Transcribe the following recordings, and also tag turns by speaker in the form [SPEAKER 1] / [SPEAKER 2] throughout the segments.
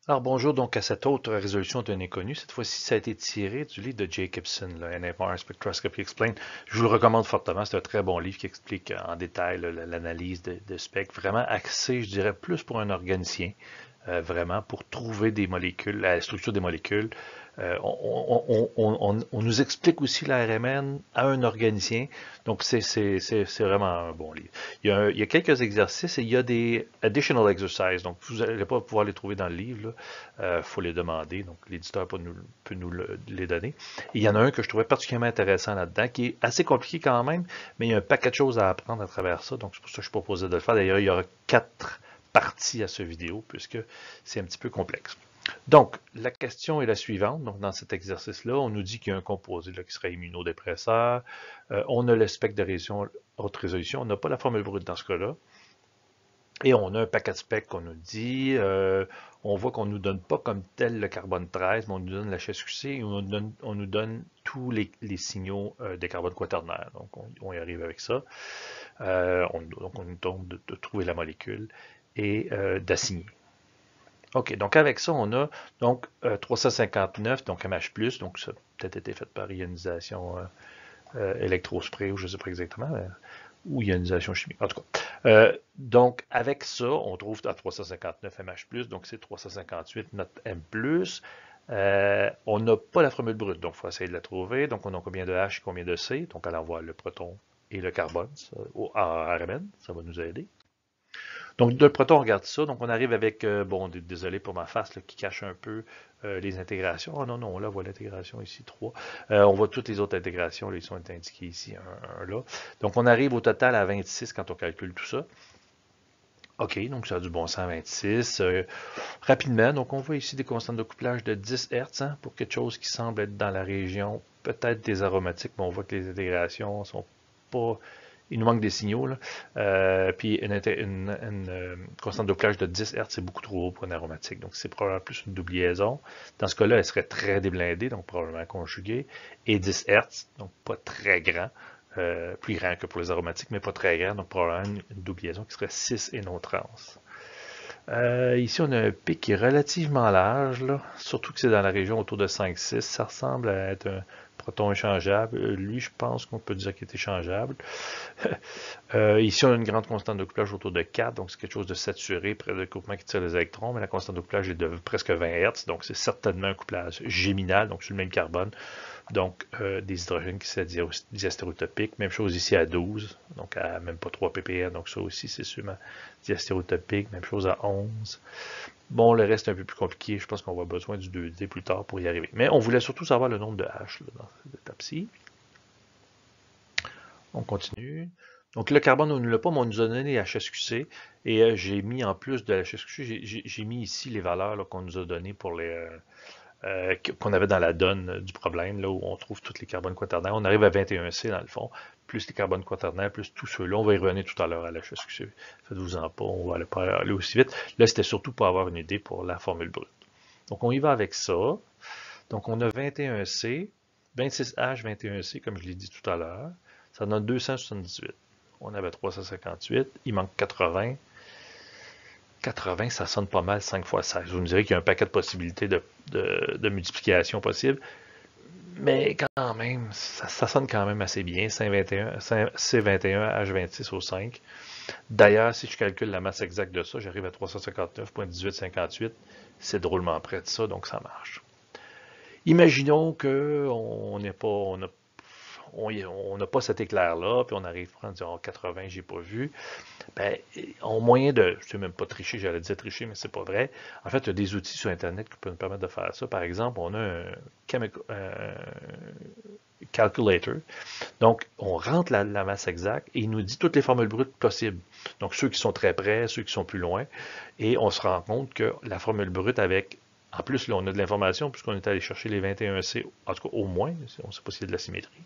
[SPEAKER 1] Alors bonjour donc à cette autre résolution d'un inconnu. Cette fois-ci, ça a été tiré du livre de Jacobson, NMR Spectroscopy Explained. Je vous le recommande fortement. C'est un très bon livre qui explique en détail l'analyse de spectres, vraiment axé, je dirais, plus pour un organicien, vraiment pour trouver des molécules, la structure des molécules. On nous explique aussi la RMN à un organicien. Donc c'est vraiment un bon livre. Il y a quelques exercices et il y a des additional exercises. Donc vous n'allez pas pouvoir les trouver dans le livre. Il faut les demander. Donc l'éditeur peut nous les donner. Et il y en a un que je trouvais particulièrement intéressant là-dedans, qui est assez compliqué quand même, mais il y a un paquet de choses à apprendre à travers ça. Donc c'est pour ça que je proposais de le faire. D'ailleurs, il y aura 4 parties à ce vidéo, puisque c'est un petit peu complexe. Donc, la question est la suivante. Donc, dans cet exercice-là, on nous dit qu'il y a un composé là, qui serait immunodépresseur. On a le spectre de résolution, haute résolution. On n'a pas la formule brute dans ce cas-là. Et on a un paquet de specs qu'on nous dit. On voit qu'on ne nous donne pas comme tel le carbone 13, mais on nous donne la HSQC et on nous donne tous les signaux des carbones quaternaires. Donc, on y arrive avec ça. Donc, on nous demande de trouver la molécule et d'assigner. OK, donc avec ça, on a donc 359, donc MH+, donc ça a peut-être été fait par ionisation électrospray, ou je ne sais pas exactement, ou ionisation chimique, en tout cas. Donc avec ça, on trouve à 359 MH+, donc c'est 358 notre M+. On n'a pas la formule brute, donc il faut essayer de la trouver. Donc on a combien de H et combien de C, donc allons voir le proton et le carbone, au RMN, ça va nous aider. Donc, de proton, on regarde ça. Donc, on arrive avec, bon, désolé pour ma face là, qui cache un peu les intégrations. Oh non, non, là, on voit l'intégration ici, 3. On voit toutes les autres intégrations, là, ils sont indiqués ici, 1 là. Donc, on arrive au total à 26 quand on calcule tout ça. OK, donc ça a du bon sens 26. Rapidement, donc on voit ici des constantes de couplage de 10 Hz hein, pour quelque chose qui semble être dans la région peut-être des aromatiques, mais on voit que les intégrations sont pas. Il nous manque des signaux. Là. Puis une constante de couplage de 10 Hz, c'est beaucoup trop haut pour une aromatique. Donc c'est probablement plus une double liaison. Dans ce cas-là, elle serait très déblindée, donc probablement conjuguée. Et 10 Hz, donc pas très grand. Plus grand que pour les aromatiques, mais pas très grand, donc probablement une double liaison qui serait 6 et non trans. Ici, on a un pic qui est relativement large, là. Surtout que c'est dans la région autour de 5-6. Ça ressemble à être un proton échangeable. Lui, je pense qu'on peut dire qu'il est échangeable. Ici, on a une grande constante de couplage autour de 4, donc c'est quelque chose de saturé, près de couplement qui tire les électrons, mais la constante de couplage est de presque 20 Hz, donc c'est certainement un couplage géminal, donc sur le même carbone. Donc, des hydrogènes qui sont diastéréotopiques. Même chose ici à 12, donc à même pas 3 ppm. Donc, ça aussi, c'est sûrement diastéréotopique. Même chose à 11. Bon, le reste est un peu plus compliqué. Je pense qu'on va avoir besoin du 2D plus tard pour y arriver. Mais on voulait surtout savoir le nombre de H là, dans cette étape-ci. On continue. Donc, le carbone, on ne l'a pas, mais on nous a donné les HSQC. Et j'ai mis en plus de la HSQC, j'ai mis ici les valeurs qu'on nous a données pour les. Qu'on avait dans la donne du problème, là où on trouve tous les carbones quaternaires. On arrive à 21C dans le fond, plus les carbones quaternaires, plus tous ceux-là. On va y revenir tout à l'heure à la HSQC. Faites-vous-en pas, on va pas aller aussi vite. Là, c'était surtout pour avoir une idée pour la formule brute. Donc, on y va avec ça. Donc, on a 21C, 26H, 21C, comme je l'ai dit tout à l'heure. Ça donne 278. On avait 358, il manque 80. 80, ça sonne pas mal 5 fois 16. Vous me direz qu'il y a un paquet de possibilités de multiplication possible, mais quand même, ça sonne quand même assez bien, C21, H26 au 5. D'ailleurs, si je calcule la masse exacte de ça, j'arrive à 359,1858. C'est drôlement près de ça, donc ça marche. Imaginons qu'on n'est pas, on n'a pas cet éclair-là, puis on arrive à dire oh, 80, j'ai pas vu. Ben, en moyen de, je ne sais même pas tricher, j'allais dire tricher, mais c'est pas vrai. En fait, il y a des outils sur Internet qui peuvent nous permettre de faire ça. Par exemple, on a un calculator. Donc, on rentre la masse exacte et il nous dit toutes les formules brutes possibles. Donc, ceux qui sont très près, ceux qui sont plus loin. Et on se rend compte que la formule brute avec en plus, là, on a de l'information puisqu'on est allé chercher les 21C, en tout cas au moins, on ne sait pas s'il y a de la symétrie.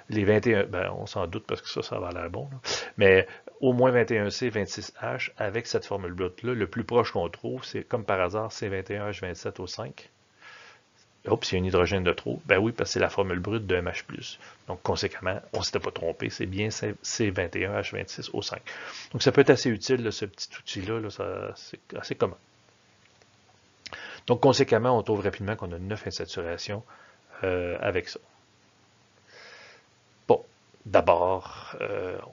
[SPEAKER 1] Les 21, ben, on s'en doute parce que ça va l'air bon. Là. Mais au moins 21C, 26H, avec cette formule brute-là, le plus proche qu'on trouve, c'est comme par hasard, c'est 21H27 au 5. Oups, il y a un hydrogène de trop. Ben oui, parce que c'est la formule brute de MH+. Donc, conséquemment, on ne s'était pas trompé. C'est bien C21H26 au 5. Donc, ça peut être assez utile, là, ce petit outil-là. Là, c'est assez commun. Donc, conséquemment, on trouve rapidement qu'on a 9 insaturations avec ça. Bon, d'abord,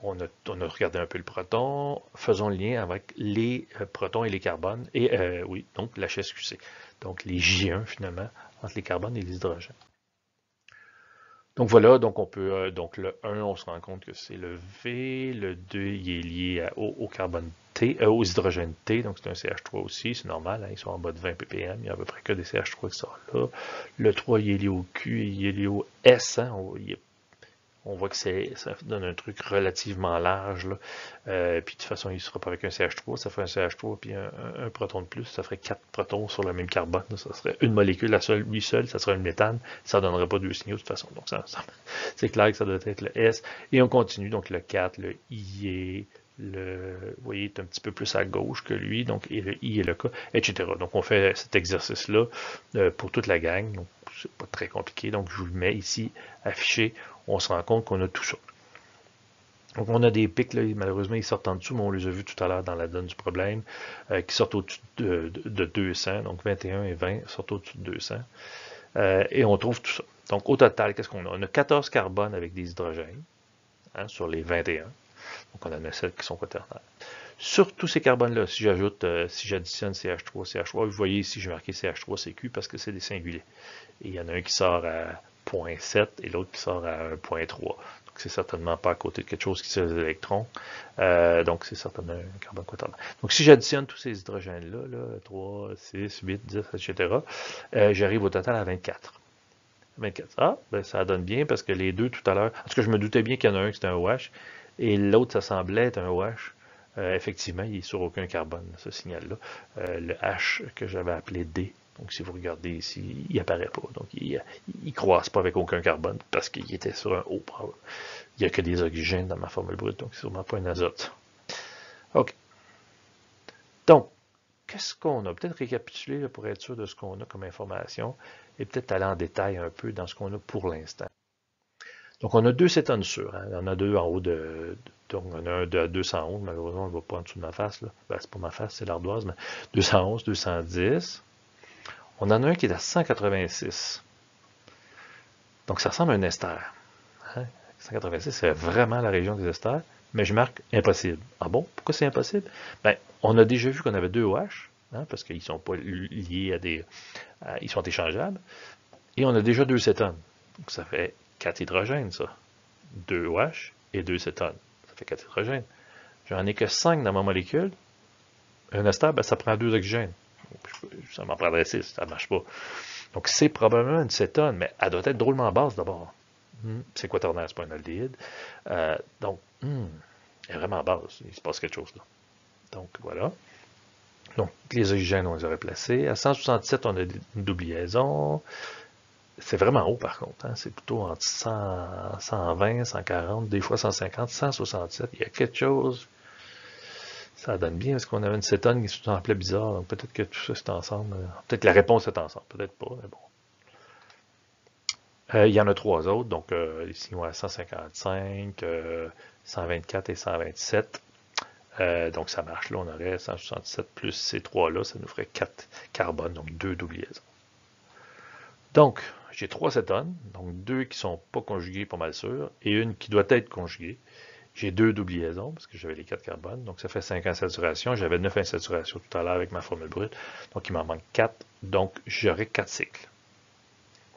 [SPEAKER 1] on a regardé un peu le proton. Faisons le lien avec les protons et les carbones. Et oui, donc l'HSQC. Donc, les J1, finalement, entre les carbones et les hydrogènes. Donc voilà, donc on peut, donc le 1, on se rend compte que c'est le V, le 2, il est lié au carbone T, aux hydrogènes T, donc c'est un CH3 aussi, c'est normal, hein, ils sont en bas de 20 ppm, il y a à peu près que des CH3 qui sont là. Le 3, il est lié au Q, il est lié au S, hein, on voit que ça donne un truc relativement large. Là. Puis de toute façon, il ne sera pas avec un CH3, ça ferait un CH3 puis un proton de plus, ça ferait 4 protons sur le même carbone. Là. Ça serait une molécule, lui seul, ça serait le méthane, ça ne donnerait pas deux signaux de toute façon. Donc c'est clair que ça doit être le S. Et on continue, donc le 4, le I, vous voyez, est un petit peu plus à gauche que lui, donc et le I et le K, etc. Donc on fait cet exercice-là pour toute la gang. Donc c'est pas très compliqué. Donc je vous le mets ici affiché. On se rend compte qu'on a tout ça. Donc on a des pics, là, malheureusement ils sortent en dessous, mais on les a vus tout à l'heure dans la donne du problème, qui sortent au-dessus de 200, donc 21 et 20 sortent au-dessus de 200, et on trouve tout ça. Donc au total, qu'est-ce qu'on a? On a 14 carbones avec des hydrogènes, hein, sur les 21, donc on en a 7 qui sont quaternaires. Sur tous ces carbones-là, si j'ajoute, si j'additionne CH3, CH3, vous voyez ici, j'ai marqué CH3CQ parce que c'est des singuliers. Et il y en a un qui sort à 0.7 et l'autre qui sort à 1.3. Donc c'est certainement pas à côté de quelque chose qui sert des électrons. Donc c'est certainement un carbone quaternaire. Donc si j'additionne tous ces hydrogènes-là, là, 3, 6, 8, 10, etc., j'arrive au total à 24. 24. Ah, ben ça donne bien parce que les deux tout à l'heure, parce que je me doutais bien qu'il y en a un qui c'était un OH et l'autre ça semblait être un OH. Effectivement, il n'est sur aucun carbone, ce signal-là. Le H que j'avais appelé D. Donc, si vous regardez ici, il n'apparaît pas. Donc, il ne croise pas avec aucun carbone parce qu'il était sur un O. Il n'y a que des oxygènes dans ma formule brute, donc c'est sûrement pas un azote. OK. Donc, qu'est-ce qu'on a? Peut-être récapituler là, pour être sûr de ce qu'on a comme information et peut-être aller en détail un peu dans ce qu'on a pour l'instant. Donc, on a deux cétones sûrs. Hein. On a deux en haut donc, on a un de 211. Malheureusement, on ne le voit pas en dessous de ma face. Ben, c'est pas ma face, c'est l'ardoise. Mais 211, 210. On en a un qui est à 186. Donc, ça ressemble à un ester. Hein? 186, c'est vraiment la région des esters. Mais je marque impossible. Ah bon? Pourquoi c'est impossible? Ben, on a déjà vu qu'on avait deux OH, hein, parce qu'ils ne sont pas liés à des... ils sont échangeables. Et on a déjà deux cétones. Donc, ça fait 4 hydrogènes, ça. 2 OH et 2 cétones. Ça fait 4 hydrogènes. J'en ai que 5 dans ma molécule. Un ester, ben, ça prend 2 oxygènes. Ça m'en prendrait 6, ça ne marche pas. Donc, c'est probablement une cétone, mais elle doit être drôlement basse d'abord. C'est quaternaire, c'est pas un aldéhyde. Donc, elle est vraiment basse. Il se passe quelque chose là. Donc, voilà. Donc, les oxygènes, on les aurait placés. À 167, on a une double liaison. C'est vraiment haut, par contre. Hein. C'est plutôt entre 100, 120, 140, des fois 150, 167. Il y a quelque chose. Ça donne bien parce qu'on avait une cétone qui se semblait bizarre. Donc, peut-être que tout ça, c'est ensemble. Peut-être que la réponse est ensemble. Peut-être pas, mais bon. Il y en a 3 autres, donc ici on a 155, 124 et 127. Donc ça marche, là on aurait 167 plus ces 3-là, ça nous ferait 4 carbones, donc 2 double liaisons. Donc j'ai 3 cétones, donc 2 qui ne sont pas conjuguées pas mal sûr, et une qui doit être conjuguée. J'ai 2 double liaisons, parce que j'avais les 4 carbones, donc ça fait 5 insaturations. J'avais 9 insaturations tout à l'heure avec ma formule brute, donc il m'en manque 4, donc j'aurai 4 cycles.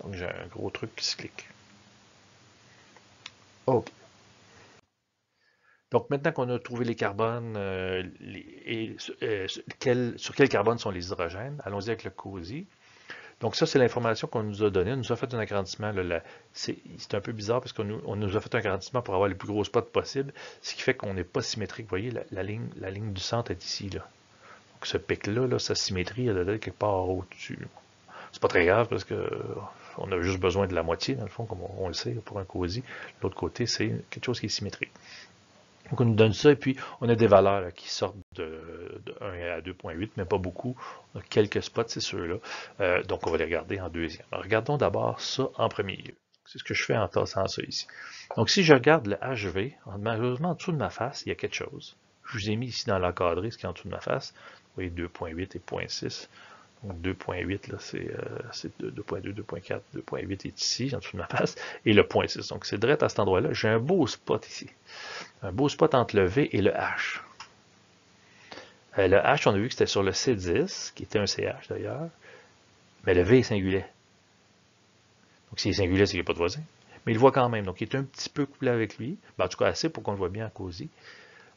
[SPEAKER 1] Donc j'ai un gros truc cyclique. OK. Donc maintenant qu'on a trouvé les carbones, sur quel carbone sont les hydrogènes, allons-y avec le COSY. Donc ça, c'est l'information qu'on nous a donnée. On nous a fait un agrandissement. C'est un peu bizarre parce qu'on nous a fait un agrandissement pour avoir les plus gros spots possibles, ce qui fait qu'on n'est pas symétrique. Vous voyez, la ligne du centre est ici. Là. Donc ce pic-là, sa symétrie, elle doit être quelque part au-dessus. C'est pas très grave parce que on a juste besoin de la moitié, dans le fond, comme on le sait, pour un COSY. L'autre côté, c'est quelque chose qui est symétrique. Donc on nous donne ça et puis on a des valeurs là, qui sortent de 1 à 2.8, mais pas beaucoup. On a quelques spots, c'est ceux-là. Donc on va les regarder en deuxième. Alors, regardons d'abord ça en premier lieu. C'est ce que je fais en tassant ça ici. Donc si je regarde le HV, malheureusement en dessous de ma face, il y a quelque chose. Je vous ai mis ici dans l'encadré ce qui est en dessous de ma face. Vous voyez 2.8 et 0.6. 2.8, là, c'est 2.2, 2.4, 2.8 est ici, en dessous de ma face, et le point 6. Donc, c'est direct à cet endroit-là. J'ai un beau spot ici. Un beau spot entre le V et le H. Le H, on a vu que c'était sur le C10, qui était un CH d'ailleurs, mais le V est singulier. Donc, s'il est singulier, c'est qu'il n'y a pas de voisin. Mais il le voit quand même. Donc, il est un petit peu couplé avec lui. Ben, en tout cas, assez pour qu'on le voit bien à causer.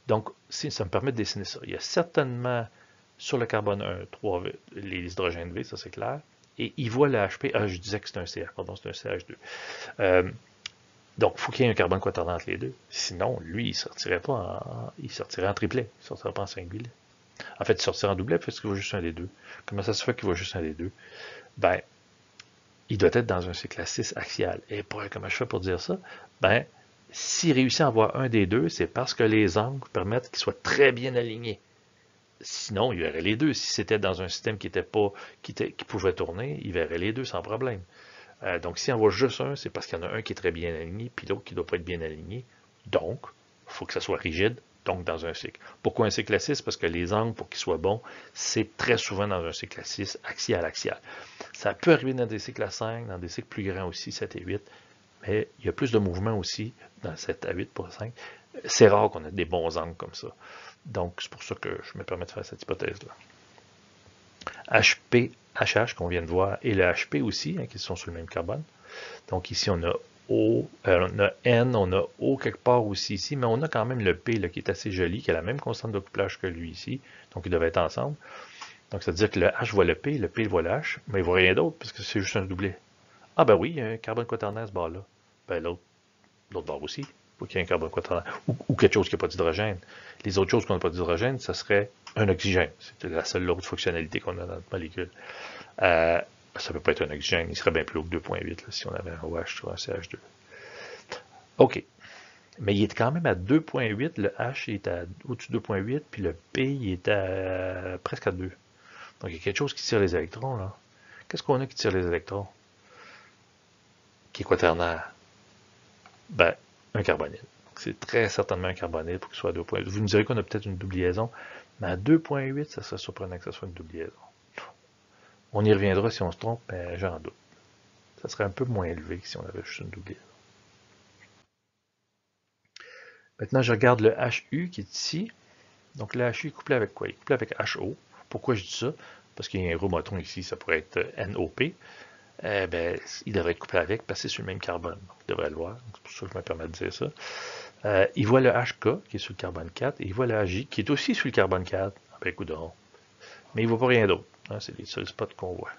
[SPEAKER 1] Donc, ça me permet de dessiner ça. Il y a certainement sur le carbone 1, 3, les hydrogènes V, ça c'est clair. Et il voit le HP. Ah, je disais que c'est un CH, pardon, c'est un CH2. Donc, il faut qu'il y ait un carbone quaternary entre les deux. Sinon, lui, il sortirait pas il sortirait en triplet. Il sortirait pas en singulier. En fait, il sortirait en doublet parce qu'il voit juste un des deux. Comment ça se fait qu'il voit juste un des deux? Ben, il doit être dans un cycle à 6 axial. Et comment je fais pour dire ça? Ben, s'il réussit à avoir un des deux, c'est parce que les angles permettent qu'il soit très bien aligné. Sinon, il verrait les deux. Si c'était dans un système qui pouvait tourner, il verrait les deux sans problème. Donc, s'il en voit juste un, c'est parce qu'il y en a un qui est très bien aligné, puis l'autre qui ne doit pas être bien aligné. Donc, il faut que ça soit rigide, donc dans un cycle. Pourquoi un cycle à 6? Parce que les angles, pour qu'ils soient bons, c'est très souvent dans un cycle à 6, axial. Ça peut arriver dans des cycles à 5, dans des cycles plus grands aussi, 7 et 8, mais il y a plus de mouvement aussi dans 7 à 8 pour 5. C'est rare qu'on ait des bons angles comme ça. Donc, c'est pour ça que je me permets de faire cette hypothèse-là. HP, HH qu'on vient de voir, et le HP aussi, hein, qui sont sur le même carbone. Donc ici, on a O, on a N, on a O quelque part aussi ici, mais on a quand même le P là, qui est assez joli, qui a la même constante de couplage que lui ici. Donc ils doivent être ensemble. Donc ça veut dire que le H voit le P voit le H, mais il ne voit rien d'autre, parce que c'est juste un doublet. Ah ben oui, il y a un carbone quaternaire ce bord-là. Ben l'autre bord aussi. Il faut qu'il y ait un carbone quaternaire. Ou quelque chose qui n'a pas d'hydrogène. Les autres choses qui n'ont pas d'hydrogène, ça serait un oxygène. C'est la seule autre fonctionnalité qu'on a dans notre molécule. Ça ne peut pas être un oxygène. Il serait bien plus haut que 2.8 si on avait un OH sur un CH2. OK. Mais il est quand même à 2.8. Le H est au-dessus de 2.8, puis le P il est à presque à 2. Donc il y a quelque chose qui tire les électrons, là. Qu'est-ce qu'on a qui tire les électrons? Qui est quaternaire? Ben, un carbonyle. C'est très certainement un carbonyle pour qu'il soit à 2.8. Vous nous direz qu'on a peut-être une double liaison, mais à 2.8, ça serait surprenant que ce soit une double liaison. On y reviendra si on se trompe, mais j'en doute. Ça serait un peu moins élevé que si on avait juste une double liaison. Maintenant, je regarde le HU qui est ici. Donc, le HU est couplé avec quoi? Il est couplé avec HO. Pourquoi je dis ça? Parce qu'il y a un rhomotron ici, ça pourrait être NOP. Ben, il devrait être couplé avec parce que c'est sur le même carbone. Donc, il devrait le voir. C'est pour ça que je me permets de dire ça. Il voit le HK qui est sur le carbone 4 et il voit le HJ qui est aussi sur le carbone 4. Ah ben, coudonc. Mais il ne voit pas rien d'autre. Hein, c'est les seuls spots qu'on voit.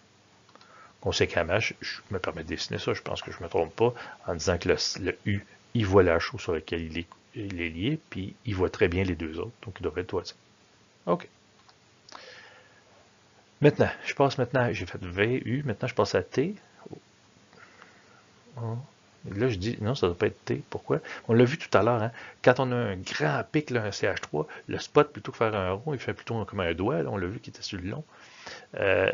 [SPEAKER 1] Conséquemment, je me permets de dessiner ça. Je pense que je ne me trompe pas en disant que le U, il voit la HO sur laquelle il est lié, puis il voit très bien les deux autres. Donc, il devrait être voisin. OK. Maintenant, j'ai fait V, U, maintenant je passe à T. Là, je dis, non, ça ne doit pas être T. Pourquoi? On l'a vu tout à l'heure, hein? Quand on a un grand pic, là, un CH3, le spot, plutôt que faire un rond, il fait plutôt comme un doigt. Là, on l'a vu qui était sur le long.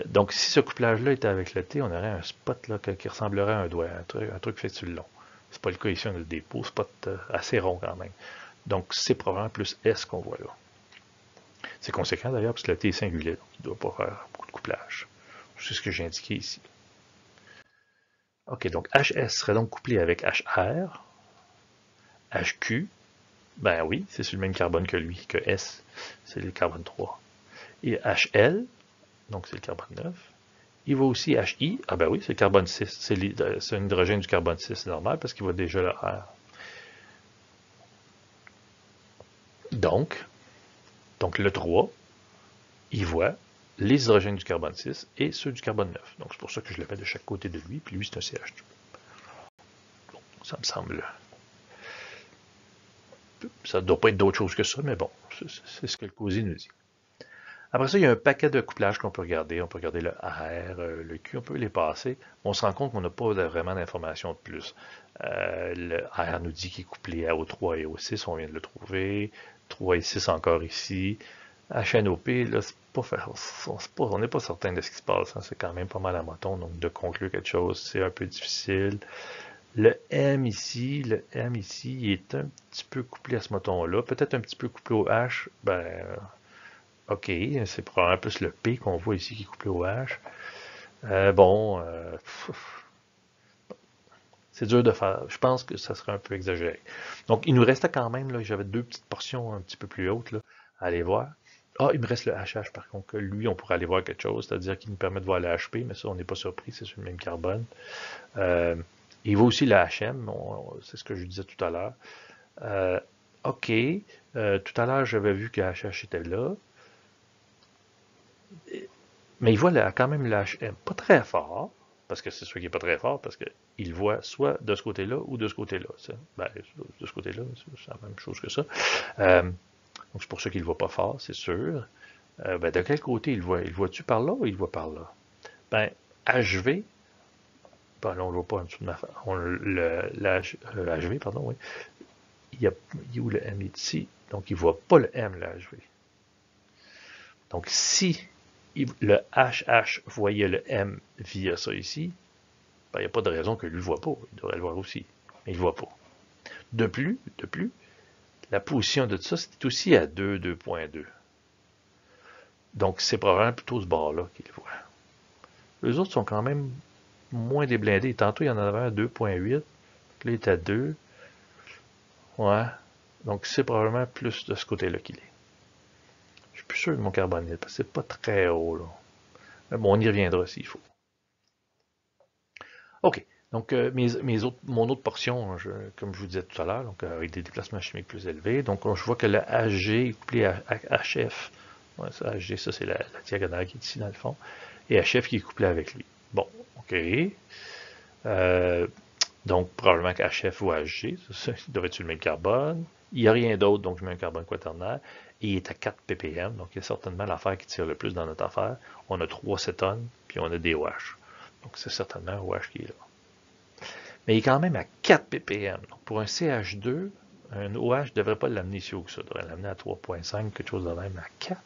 [SPEAKER 1] Donc, si ce couplage-là était avec le T, on aurait un spot là, qui ressemblerait à un doigt, un truc fait sur le long. C'est pas le cas ici, on a des beaux spots assez ronds quand même. Donc, c'est probablement plus S qu'on voit là. C'est conséquent d'ailleurs, parce que le T est singulier, donc il ne doit pas faire beaucoup de couplage. C'est ce que j'ai indiqué ici. OK, donc HS serait donc couplé avec HR, HQ, ben oui, c'est sur le même carbone que lui, que S, c'est le carbone 3. Et HL, donc c'est le carbone 9. Il voit aussi HI, ah ben oui, c'est le carbone 6, c'est un hydrogène du carbone 6, c'est normal, parce qu'il voit déjà le R. Donc le 3, il voit les hydrogènes du carbone 6 et ceux du carbone 9. Donc c'est pour ça que je le mets de chaque côté de lui, puis lui c'est un CH2. Bon, ça me semble... Ça ne doit pas être d'autre chose que ça, mais bon, c'est ce que le COSI nous dit. Après ça, il y a un paquet de couplages qu'on peut regarder. On peut regarder le R, le Q, on peut les passer. On se rend compte qu'on n'a pas vraiment d'informations de plus. Le R nous dit qu'il est couplé au 3 et au 6, on vient de le trouver. 3 et 6 encore ici. HNOP, là, on n'est pas certain de ce qui se passe. Hein. C'est quand même pas mal à moton, donc de conclure quelque chose, c'est un peu difficile. Le M ici, il est un petit peu couplé à ce moton-là. Peut-être un petit peu couplé au H, ben, OK, c'est probablement plus le P qu'on voit ici qui est couplé au H. Bon, c'est dur de faire. Je pense que ça serait un peu exagéré. Donc, il nous restait quand même, là, j'avais deux petites portions un petit peu plus hautes là, à aller voir. Ah, il me reste le HH par contre, que lui, on pourrait aller voir quelque chose, c'est-à-dire qu'il nous permet de voir le HP, mais ça, on n'est pas surpris, c'est sur le même carbone. Euh, il voit aussi le HM, c'est ce que je disais tout à l'heure. Euh, OK, tout à l'heure, j'avais vu que le HH était là, mais il voit quand même le HM, pas très fort, parce que c'est sûr qu'il n'est pas très fort, parce qu'il voit soit de ce côté-là ou de ce côté-là. Ben, de ce côté-là, c'est la même chose que ça. Donc c'est pour ça qu'il ne voit pas fort, c'est sûr. Ben, de quel côté il voit? Il voit-tu par là ou il voit par là? Ben, HV, ben là, on ne le voit pas en dessous de ma HV, pardon, oui. Il y a où le M est ici? Donc il ne voit pas le M, le HV. Donc si le HH voyait le M via ça ici, ben, il n'y a pas de raison que lui ne le voit pas. Il devrait le voir aussi. Mais il ne le voit pas. De plus, la position de ça, c'est aussi à 2, 2.2. Donc c'est probablement plutôt ce bord-là qu'il voit. Les autres sont quand même moins déblindés. Tantôt, il y en avait un à 2.8. Là, il est à 2. Ouais. Donc, c'est probablement plus de ce côté-là qu'il est. Je suis plus sûr de mon carbonyle, parce que c'est pas très haut, là. Mais bon, on y reviendra s'il faut. OK. Donc, mon autre portion, hein, comme je vous disais tout à l'heure, donc avec des déplacements chimiques plus élevés, donc je vois que le HG est couplé à HF. Ouais, ça, HG, ça c'est la diagonale qui est ici dans le fond. Et HF qui est couplé avec lui. Bon, OK. Euh, Donc, probablement qu'HF ou HG, ça doit être sur le même carbone. Il n'y a rien d'autre, donc je mets un carbone quaternaire. Et il est à 4 ppm, donc il y a certainement l'affaire qui tire le plus dans notre affaire. On a 3 cétones, puis on a des OH. Donc, c'est certainement un OH qui est là. Mais il est quand même à 4 ppm. Donc, pour un CH2, un OH ne devrait pas l'amener si haut que ça. Il devrait l'amener à 3.5, quelque chose de même, à 4.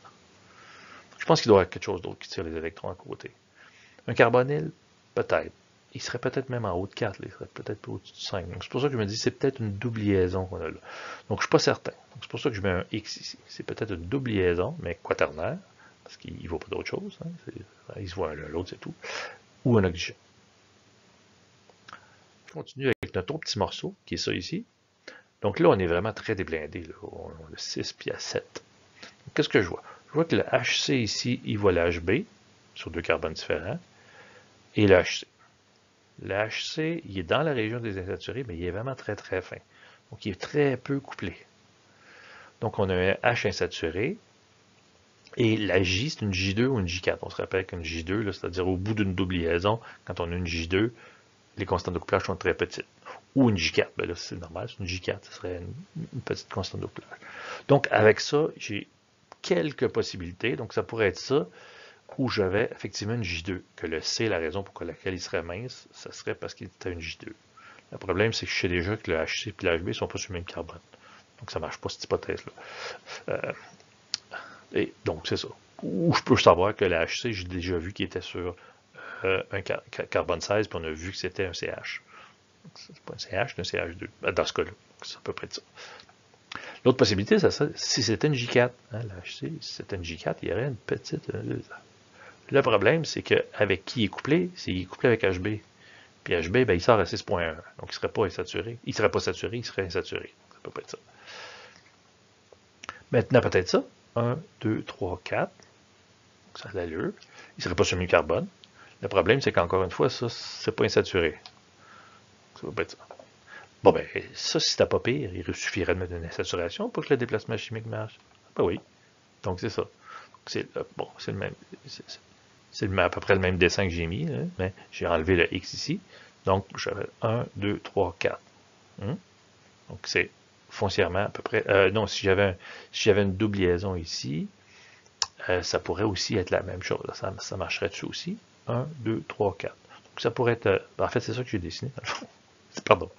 [SPEAKER 1] Je pense qu'il doit y avoir quelque chose d'autre qui tire les électrons à côté. Un carbonyle, peut-être. Il serait peut-être même en haut de 4, il serait peut-être au-dessus de 5. Donc c'est pour ça que je me dis c'est peut-être une double liaison qu'on a là. Donc je ne suis pas certain. Donc c'est pour ça que je mets un X ici. C'est peut-être une double liaison, mais quaternaire, parce qu'il ne vaut pas d'autre chose. Hein. Il se voit l'un l'autre, c'est tout. Ou un oxygène. Je continue avec notre autre petit morceau, qui est ça ici. Donc là, on est vraiment très déblindé. Là. On a 6 puis à 7. Qu'est-ce que je vois? Je vois que le HC ici, il voit le HB, sur deux carbones différents, et le HC. Le HC, il est dans la région des insaturés, mais il est vraiment très très fin. Donc il est très peu couplé. Donc on a un H insaturé, et la J, c'est une J2 ou une J4. On se rappelle qu'une J2, c'est-à-dire au bout d'une double liaison, quand on a une J2, les constantes de couplage sont très petites. Ou une J4, ben là c'est normal, c'est une J4, ce serait une petite constante de couplage. Donc avec ça, j'ai quelques possibilités. Donc ça pourrait être ça, où j'avais effectivement une J2, que le C, la raison pour laquelle il serait mince, ça serait parce qu'il était une J2. Le problème, c'est que je sais déjà que le HC et le HB ne sont pas sur le même carbone. Donc ça ne marche pas cette hypothèse-là. Et donc c'est ça. Ou je peux savoir que le HC, j'ai déjà vu qu'il était sur un carbone 16, puis on a vu que c'était un CH. C'est pas un CH, c'est un CH2. Dans ce cas-là, c'est à peu près ça. L'autre possibilité, ça serait si c'était une J4. Hein, le HC, si c'était une J4, il y aurait une petite. Le problème, c'est qu'avec qui il est couplé, c'est qu'il est couplé avec HB. Puis HB, ben, il sort à 6.1. Donc, il ne serait pas insaturé. Il ne serait pas saturé, il serait insaturé. Ça peut pas être ça. Maintenant, peut-être ça. 1, 2, 3, 4. Donc, ça a l'allure. Il ne serait pas sur le carbone. Le problème, c'est qu'encore une fois, ça, c'est pas insaturé. Ça peut pas être ça. Bon, ben, ça, si c'était pas pire, il suffirait de mettre une insaturation pour que le déplacement chimique marche. Ben oui. Donc, c'est ça. C'est bon, c'est le même. C'est à peu près le même dessin que j'ai mis, hein, mais j'ai enlevé le X ici. Donc, j'avais 1, 2, 3, 4. Donc, c'est foncièrement à peu près... non, si j'avais une double liaison ici, ça pourrait aussi être la même chose. Ça marcherait dessus aussi. 1, 2, 3, 4. Donc, ça pourrait être... en fait, c'est ça que j'ai dessiné, dans le fond. Pardon.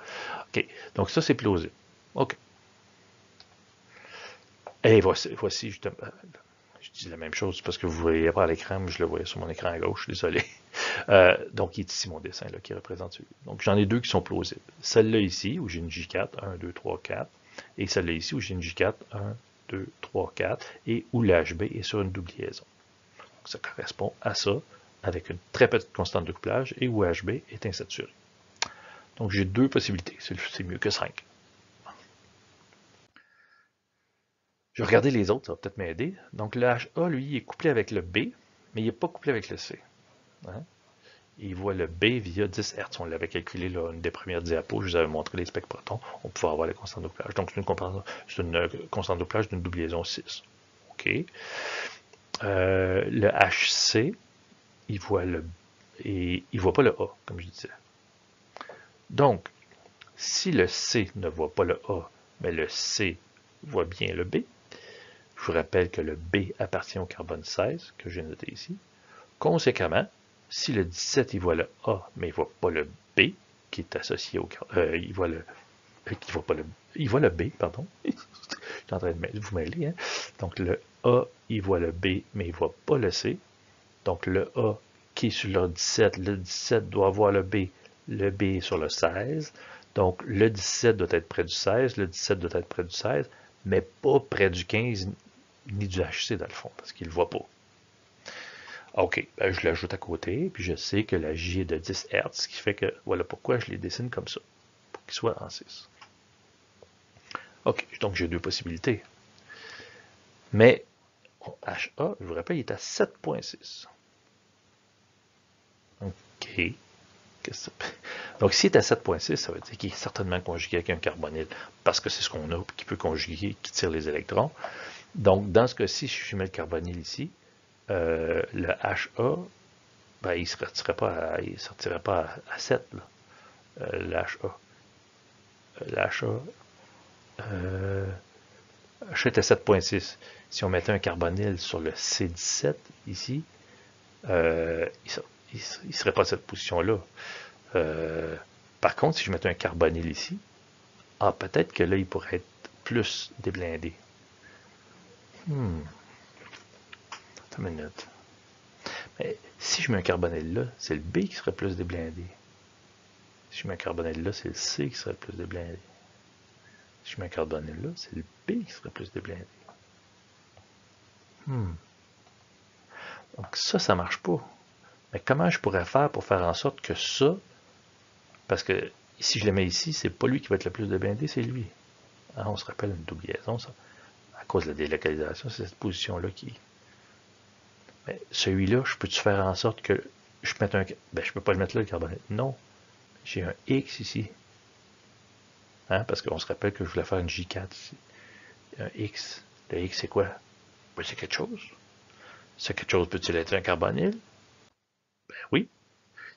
[SPEAKER 1] OK. Donc, ça, c'est plausible. OK. Et voici justement... Je dis la même chose parce que vous ne voyez pas à l'écran, mais je le voyais sur mon écran à gauche, désolé. Donc, il est ici mon dessin là, qui représente celui. Donc, j'en ai deux qui sont plausibles. Celle-là ici, où j'ai une J4, 1, 2, 3, 4. Et celle-là ici, où j'ai une J4, 1, 2, 3, 4, et où le HB est sur une double liaison. Donc, ça correspond à ça, avec une très petite constante de couplage, et où HB est insaturé. Donc, j'ai 2 possibilités, c'est mieux que 5. Je vais regarder les autres, ça va peut-être m'aider. Donc, le HA, lui, il est couplé avec le B, mais il n'est pas couplé avec le C. Hein? Il voit le B via 10 Hz. On l'avait calculé là, une des premières diapos, je vous avais montré les spectres protons. On pouvait avoir la constante de couplage. Donc, c'est une constante de couplage d'une double liaison 6. OK. Le HC, il voit pas le A, comme je disais. Donc, si le C ne voit pas le A, mais le C voit bien le B, je vous rappelle que le B appartient au carbone 16, que j'ai noté ici. Conséquemment, si le 17 il voit le A, mais il ne voit pas le B, qui est associé au il voit le B, pardon. Je suis en train de vous mêler. Hein? Donc le A, il voit le B, mais il ne voit pas le C. Donc le A qui est sur le 17 doit voir le B est sur le 16. Donc le 17 doit être près du 16, le 17 doit être près du 16, mais pas près du 15 ni du HC dans le fond, parce qu'il ne le voit pas. OK, ben je l'ajoute à côté, puis je sais que la J est de 10 Hz, ce qui fait que voilà pourquoi je les dessine comme ça, pour qu'ils soient en 6. OK, donc j'ai 2 possibilités. Mais HA, je vous rappelle, il est à 7.6. OK. Donc, s'il est à 7.6, ça veut dire qu'il est certainement conjugué avec un carbonyle, parce que c'est ce qu'on a qui peut conjuguer, qui tire les électrons. Donc, dans ce cas-ci, si je mets le carbonyle ici, le HA, ben, il ne sortirait pas à 7, là, l'HA. L'HA est à 7.6. Si on mettait un carbonyle sur le C17, ici, il ne serait pas à cette position-là. Par contre, si je mettais un carbonyle ici, peut-être que là, il pourrait être plus déblindé. Attends une minute. Mais si je mets un carbonyle là, c'est le B qui serait plus déblindé. Si je mets un carbonyle là, c'est le C qui serait plus déblindé. Si je mets un carbonyle là, c'est le B qui serait plus déblindé. Donc ça marche pas. Mais comment je pourrais faire pour faire en sorte que ça, parce que si je le mets ici, c'est pas lui qui va être le plus déblindé, c'est lui. Hein, on se rappelle une double liaison, ça. À cause de la délocalisation, c'est cette position-là qui... Mais celui-là, je peux-tu faire en sorte que je mette un... Ben, je peux pas le mettre là, le carbonate. Non. J'ai un X ici. Hein, parce qu'on se rappelle que je voulais faire une J4 ici. Un X. Le X, c'est quoi? Ben, c'est quelque chose. C'est quelque chose, peut-il être un carbonyle? Ben oui.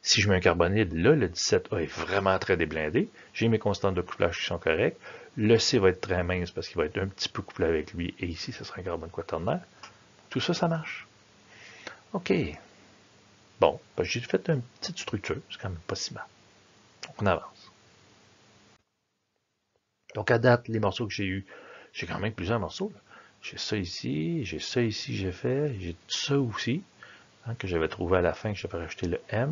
[SPEAKER 1] Si je mets un carbonyle, là, le 17A est vraiment très déblindé. J'ai mes constantes de couplage qui sont correctes. Le C va être très mince parce qu'il va être un petit peu couplé avec lui. Et ici, ce sera un carbone quaternaire. Tout ça, ça marche. OK. Bon, ben, j'ai fait une petite structure. C'est quand même pas si mal. On avance. Donc, à date, les morceaux que j'ai eus, j'ai quand même plusieurs morceaux. J'ai ça ici, j'ai fait, j'ai ça aussi, hein, que j'avais trouvé à la fin, que j'avais rajouté le M.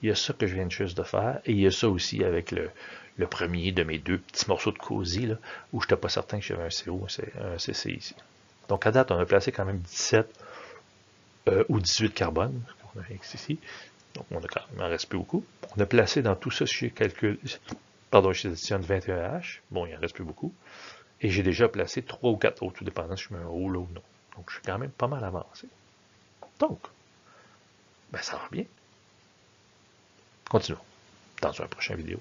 [SPEAKER 1] Il y a ça que je viens juste de faire, et il y a ça aussi avec le premier de mes 2 petits morceaux de COSY, là, où je n'étais pas certain que j'avais un CO, un CC ici. Donc, à date, on a placé quand même 17 ou 18 carbone, on a ici. Donc, on a quand même, il en reste plus beaucoup. On a placé dans tout ça, si je calcule, pardon, je sélectionne 21H. Bon, il en reste plus beaucoup. Et j'ai déjà placé 3 ou 4 autres, tout dépendant si je mets un haut là ou non. Donc, je suis quand même pas mal avancé. Donc, ben, ça va bien. Continuons dans une prochaine vidéo.